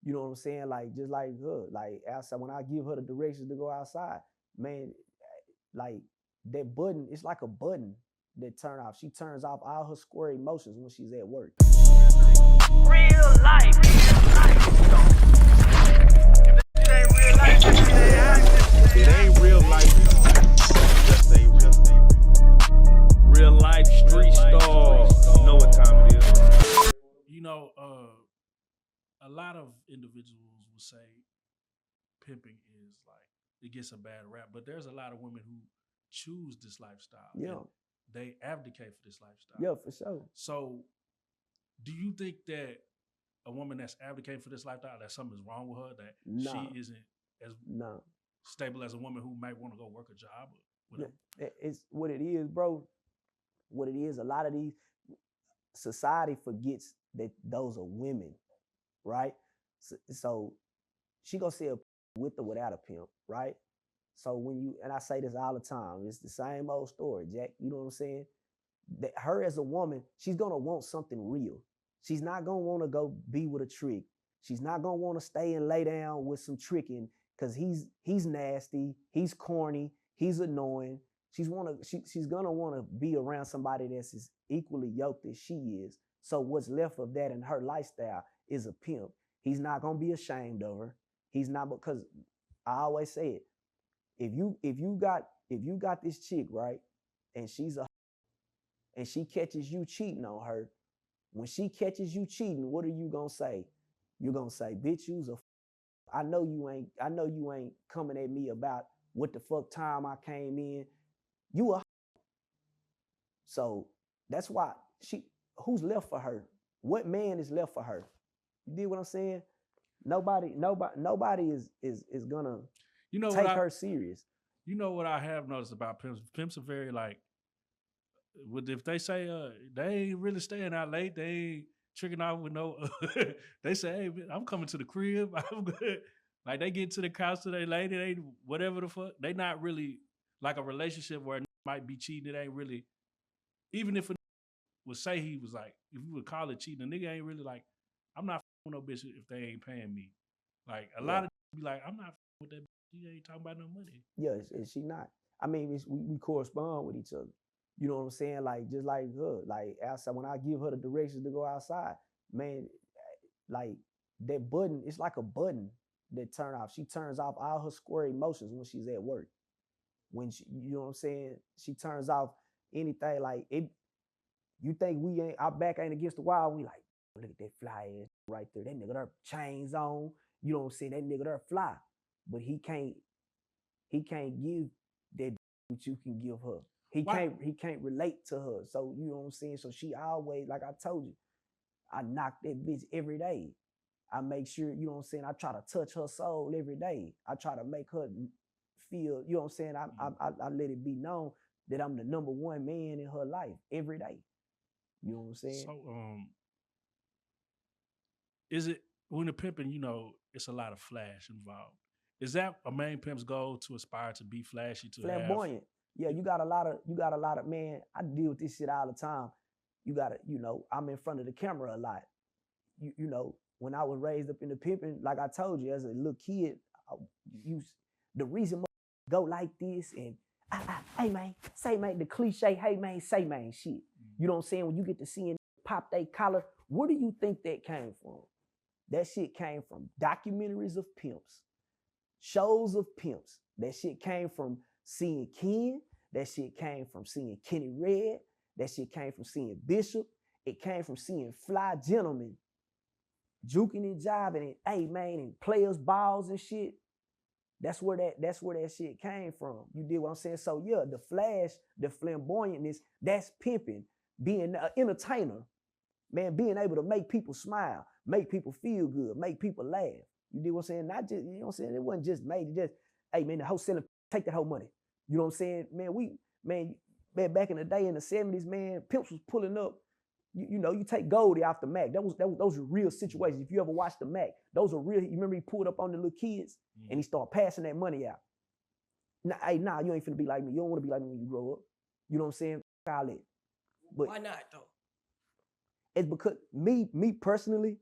You know what I'm saying? Like just like her, like outside when I give her the directions to go outside, man, like that button, it's like a button that turn off. She turns off all her square emotions when she's at work. Real life. It ain't real life. Just a real life street Starz. You know what time it is. You know, a lot of individuals will say pimping is like it gets a bad rap, but there's a lot of women who choose this lifestyle. Yeah. They abdicate for this lifestyle. Yeah, for sure. So, do you think that a woman that's abdicating for this lifestyle, that something's wrong with her, that she isn't as stable as a woman who might want to go work a job? It's what it is, bro. What it is, a lot of these society forgets that those are women, right? So she gonna say a with or without a pimp, right? So when you, and I say this all the time, it's the same old story, Jack. You know what I'm saying? That her as a woman, she's gonna want something real. She's not gonna want to go be with a trick. She's not gonna want to stay and lay down with some tricking because he's nasty, he's corny, he's annoying. She's gonna want to be around somebody that's as equally yoked as she is. So what's left of that in her lifestyle is a pimp. He's not gonna be ashamed of her. He's not, because I always say it. If you got this chick, right, and and she catches you cheating on her, when she catches you cheating, what are you gonna say? You're gonna say, bitch, you's a I know you ain't coming at me about what the fuck time I came in. You a So that's why who's left for her? What man is left for her? You dig what I'm saying? Nobody is gonna take her serious. You know what I have noticed about pimps? Pimps are very like, if they say they ain't really staying out late, they ain't tricking out with no. They say, hey, I'm coming to the crib. I'm good. Like they get to the couch to their lady, they whatever the fuck. They not really like a relationship where it might be cheating. It ain't really. Even if a would say he was like, if you would call it cheating, a nigga ain't really like, I'm not with no bitch if they ain't paying me. Like a lot of be like, I'm not with that bitch. She ain't talking about no money. Yeah, is she not? I mean, we correspond with each other. You know what I'm saying? Like just like her, like outside when I give her the directions to go outside, man, like that button, it's like a button that turn off. She turns off all her square emotions when she's at work. When she, you know what I'm saying? She turns off anything like it. You think our back ain't against the wall? We like, look at that fly ass right there. That nigga there chains on. You know what I'm saying? That nigga there fly, but he can't give that what you can give her. He can't relate to her. So you know what I'm saying? So she always, like I told you, I knock that bitch every day. I make sure, you know what I'm saying, I try to touch her soul every day. I try to make her feel, you know what I'm saying, I let it be known that I'm the number one man in her life every day. You know what I'm saying? So is it, when the pimping, you know, it's a lot of flash involved. Is that a main pimp's goal, to aspire to be flashy, to flamboyant? Yeah, you got a lot of, man, I deal with this shit all the time. You gotta, you know, I'm in front of the camera a lot. You know, when I was raised up in the pimping, like I told you, as a little kid, the reason go like this and hey man, say man, the cliche, hey man, say man shit. You know what I'm saying? When you get to seeing pop they collar, where do you think that came from? That shit came from documentaries of pimps, shows of pimps. That shit came from seeing Ken. That shit came from seeing Kenny Red. That shit came from seeing Bishop. It came from seeing fly gentlemen juking and jiving and hey man and players balls and shit. That's where that shit came from. You did what I'm saying? So yeah, the flash, the flamboyantness, that's pimping. Being an entertainer, man, being able to make people smile, make people feel good, make people laugh. You did what I'm saying? Not just, you know what I'm saying? It wasn't just made, just, hey man, the whole selling, take that whole money. You know what I'm saying? Man, back in the day in the 70s, man, pimps was pulling up. You know, you take Goldie off the Mac. Those are real situations. If you ever watched the Mac, those are real. You remember he pulled up on the little kids and he started passing that money out. Nah, you ain't finna be like me. You don't want to be like me when you grow up. You know what I'm saying? But why not though? It's because me personally,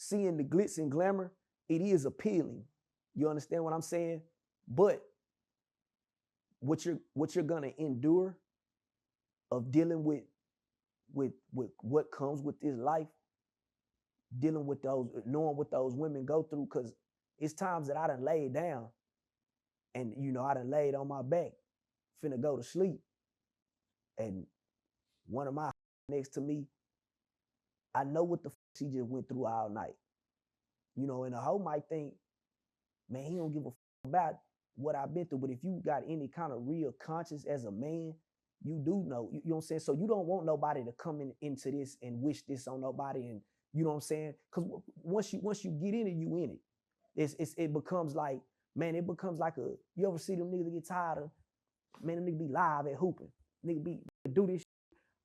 seeing the glitz and glamour, it is appealing. You understand what I'm saying? But what you're gonna endure of dealing with what comes with this life, dealing with those, knowing what those women go through, because it's times that I done laid down and I done laid on my back, finna go to sleep. And one of my next to me, I know what the she just went through all night. And a hoe might think, man, he don't give a about what I've been through. But if you got any kind of real conscience as a man, you do know, you know what I'm saying? So you don't want nobody to come into this and wish this on nobody. And you know what I'm saying? Because once you get in it, you in it. It becomes like, man, it becomes like you ever see them niggas get tired of, man, them niggas be live at hooping. Niggas be do this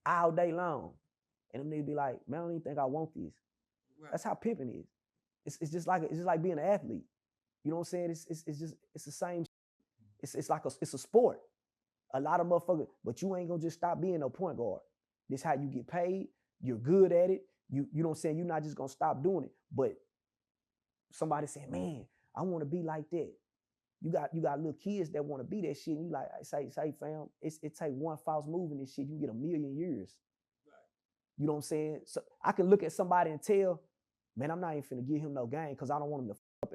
all day long. And them niggas be like, man, I don't even think I want this. Right. That's how pimping is. It's just like being an athlete. You know what I'm saying? It's the same. It's like it's a sport. A lot of motherfuckers, but you ain't gonna just stop being no point guard. This how you get paid. You're good at it. You know what I'm saying? You're not just gonna stop doing it. But somebody saying, man, I want to be like that. You got little kids that want to be that shit. And you like, say fam, it take one false move in this shit, you get 1,000,000 years. Right. You know what I'm saying? So I can look at somebody and tell, man, I'm not even finna give him no game because I don't want him to up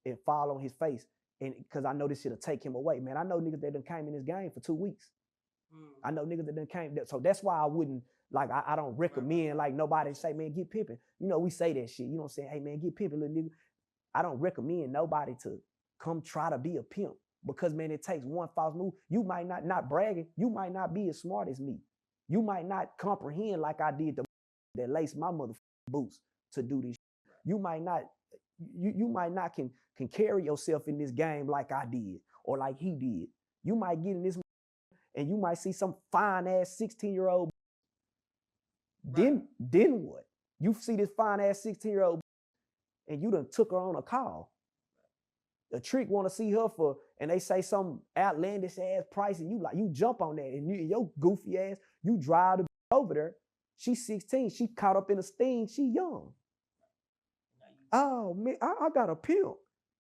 and fall on his face. And because I know this shit'll take him away. Man, I know niggas that done came in this game for 2 weeks. I know niggas that done came. So that's why I wouldn't, like, I don't recommend, like, nobody say, man, get pimping. We say that shit. You know what I'm saying? Hey, man, get pimping, little nigga. I don't recommend nobody to come try to be a pimp because, man, it takes one false move. You might not bragging. You might not be as smart as me. You might not comprehend like I did that laced my motherfucking boots to do this shit. You might not can carry yourself in this game like I did or like he did. You might get in this and you might see some fine ass 16-year-old. Right. Then what? You see this fine ass 16-year-old and you done took her on a call. The trick want to see her for, and they say some outlandish ass price, and you jump on that, and your goofy ass, you drive the over there. She's 16. She caught up in a sting. She young. Oh man, I got a pimp.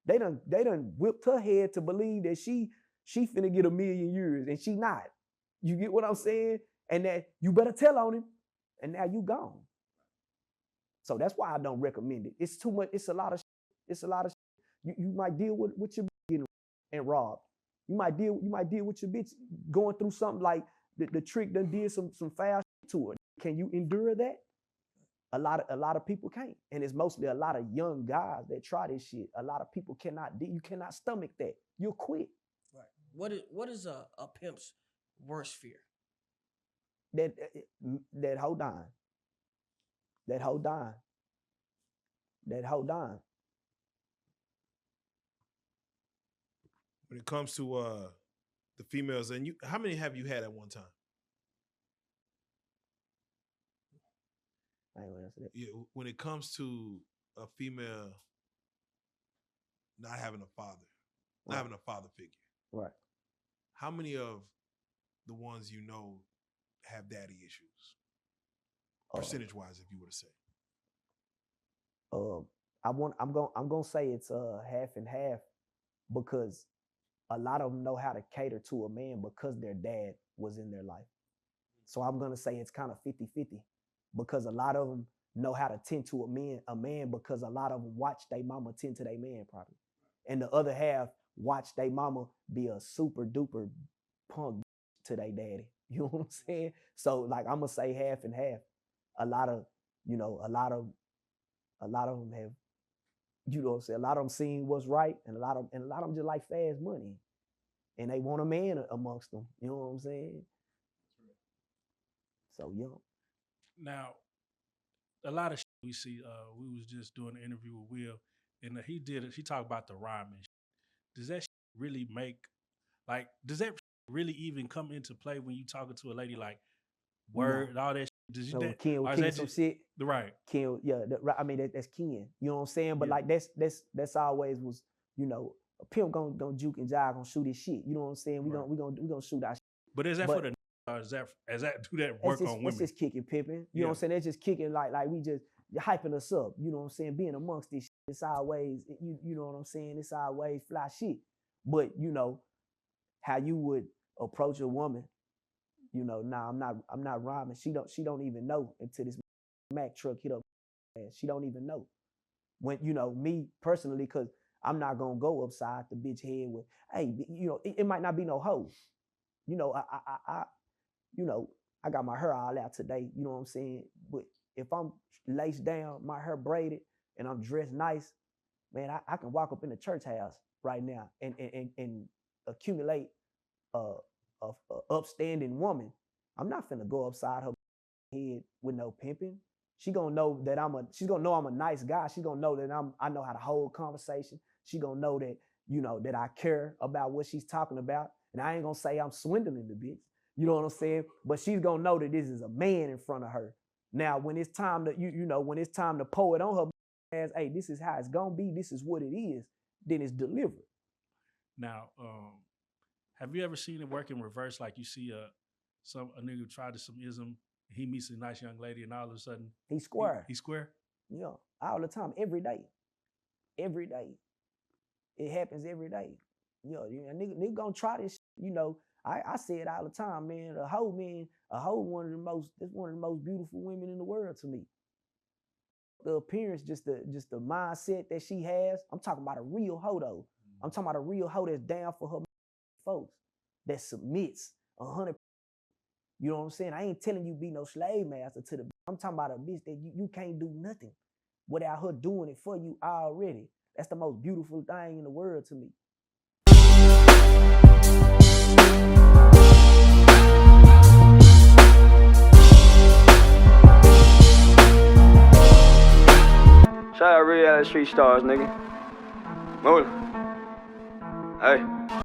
They done whipped her head to believe that she finna get 1,000,000 years, and she not. You get what I'm saying? And that you better tell on him, and now you gone. So that's why I don't recommend it. It's too much. It's a lot of. It's a lot of. You might deal with your getting and robbed. You might deal with your bitch going through something like the trick done did some foul shit to her. Can you endure that? A lot of people can't, and it's mostly a lot of young guys that try this shit. A lot of people cannot. You cannot stomach that. You'll quit. Right. What is a pimp's worst fear? That hold on. That hold on. That hold on. When it comes to the females, and how many have you had at one time? I ain't gonna answer that. Yeah, when it comes to a female not having a father, not having a father figure, right? How many of the ones you know have daddy issues, percentage-wise, if you were to say? I'm gonna say it's half and half, because a lot of them know how to cater to a man because their dad was in their life. So I'm gonna say it's kind of 50-50, because a lot of them know how to tend to a man because a lot of them watch their mama tend to their man probably. And the other half watch their mama be a super duper punk to their daddy. You know what I'm saying? So like I'm gonna say half and half. A lot of them have, you know what I'm saying, a lot of them seen what's right, and a lot of them just like fast money. And they want a man amongst them. You know what I'm saying? So young. Now, a lot of shit we see, we was just doing an interview with Will, and he talked about the rhyming. Does that really does that really even come into play when you talking to a lady like word and all that shit? Does you that, Ken some just, shit? Right. Ken, yeah, I mean that's Ken. You know what I'm saying? But like that's always was, you know, a pimp gonna juke and jive, gonna shoot his shit. You know what I'm saying? We gonna shoot our shit. But is that for the, or is that do that work on women? It's just kicking pimping. You know what I'm saying? It's just kicking like we just, hyping us up. You know what I'm saying? Being amongst this shit, it's always, you know what I'm saying? It's always fly shit. But, you know, how you would approach a woman, you know, nah, I'm not rhyming. She don't even know until this Mack truck hit up. She don't even know. When, you know, me personally, because I'm not gonna go upside the bitch head with, hey, you know, it might not be no hoe. You know, you know, I got my hair all out today, you know what I'm saying? But if I'm laced down, my hair braided, and I'm dressed nice, man, I can walk up in the church house right now and accumulate a upstanding woman. I'm not finna go upside her head with no pimping. She gonna know that she's gonna know I'm a nice guy. She's gonna know that I know how to hold conversation. She gonna know that, you know, that I care about what she's talking about. And I ain't gonna say I'm swindling the bitch. You know what I'm saying? But she's gonna know that this is a man in front of her. Now, when it's time to, you know, when it's time to pour it on her ass, hey, this is how it's gonna be, this is what it is, then it's delivered. Now, have you ever seen it work in reverse? Like you see a nigga try to some ism, he meets a nice young lady, and all of a sudden He's square. He's square. Yeah, all the time, every day. Every day. It happens every day. You know, nigga gonna try this shit. You know, I say it all the time, man. A hoe, one of the most beautiful women in the world to me. The appearance, just the mindset that she has. I'm talking about a real hoe though. I'm talking about a real hoe that's down for her folks, that submits 100%. You know what I'm saying? I ain't telling you be no slave master to the. I'm talking about a bitch that you can't do nothing without her doing it for you already. That's the most beautiful thing in the world to me. Shout out Reallyfe Street Starz, nigga. Move. Hey.